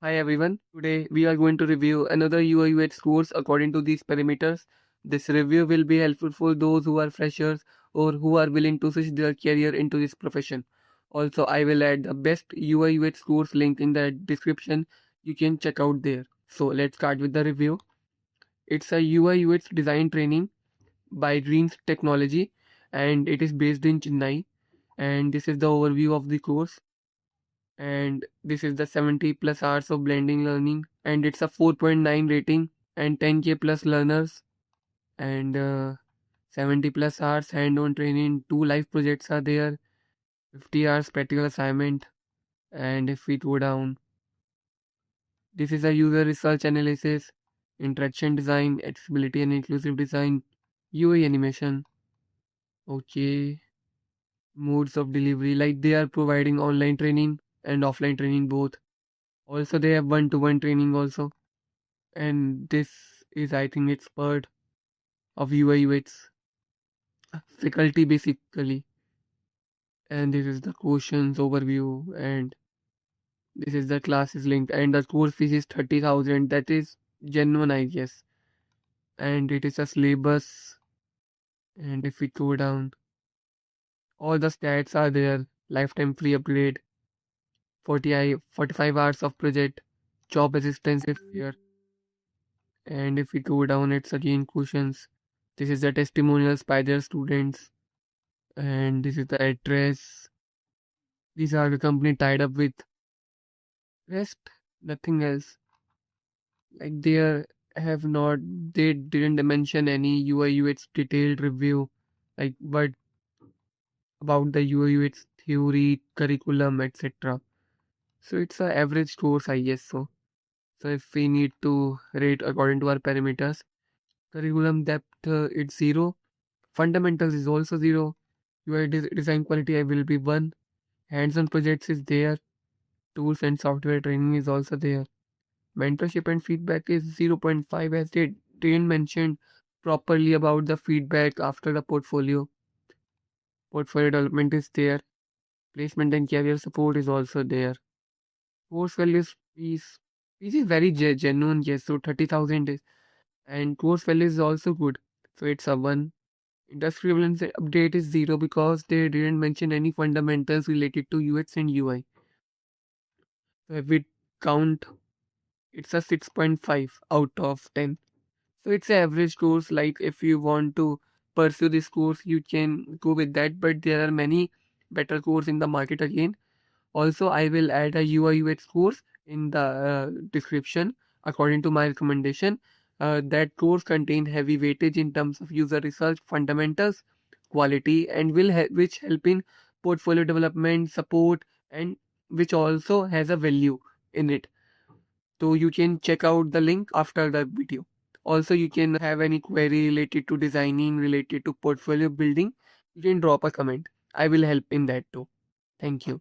Hi everyone. Today we are going to review another UI UX course according to these parameters. This review will be helpful for those who are freshers or who are willing to switch their career into this profession. Also, I will add the best UI UX course link in the description. You can check out there. So let's start with the review. It's a UI UX design training by Dreams Technology and it is based in Chennai. And this is the overview of the course. And this is the 70 plus hours of blending learning, and it's a 4.9 rating and 10K plus learners, and 70 plus hours hand-on training. Two live projects are there, 50 hours practical assignment. And if we go down, this is a user research analysis, interaction design, accessibility and inclusive design, UI animation. Okay, modes of delivery, like they are providing online training and offline training both. Also they have one-to-one training also. And this is, I think, it's part of UI UX faculty basically. And this is the questions overview, and this is the classes linked, and the course fees is 30,000. That is genuine, I guess. And it is a syllabus. And if we go down, all the stats are there. Lifetime free upgrade, 45 hours of project, job assistance is here. And if we go down, it's again questions. This is the testimonials by their students, and this is the address. These are the company tied up with. Rest, nothing else. Like have not, they didn't mention any UI UX detailed review, like what about the UI UX theory, curriculum, etc. So it's a average course, I guess so. So if we need to rate according to our parameters, curriculum depth, it's 0. Fundamentals is also 0. UI design quality I will be 1. Hands-on projects is there. Tools and software training is also there. Mentorship and feedback is zero point 0.5, as they didn't mention properly about the feedback after the portfolio. Portfolio development is there. Placement and career support is also there. Course values is very genuine, yes. So 30,000 is, and course value is also good. So it's a 1. Industry relevance update is 0 because they didn't mention any fundamentals related to UX and UI. So if we count, it's a 6.5 out of 10. So it's an average course. Like if you want to pursue this course, you can go with that. But there are many better courses in the market again. Also, I will add a UI UX course in the description according to my recommendation. That course contain heavy weightage in terms of user research, fundamentals, quality, and which help in portfolio development, support, and which also has a value in it. So you can check out the link after the video. Also, you can have any query related to designing, related to portfolio building. You can drop a comment. I will help in that too. Thank you.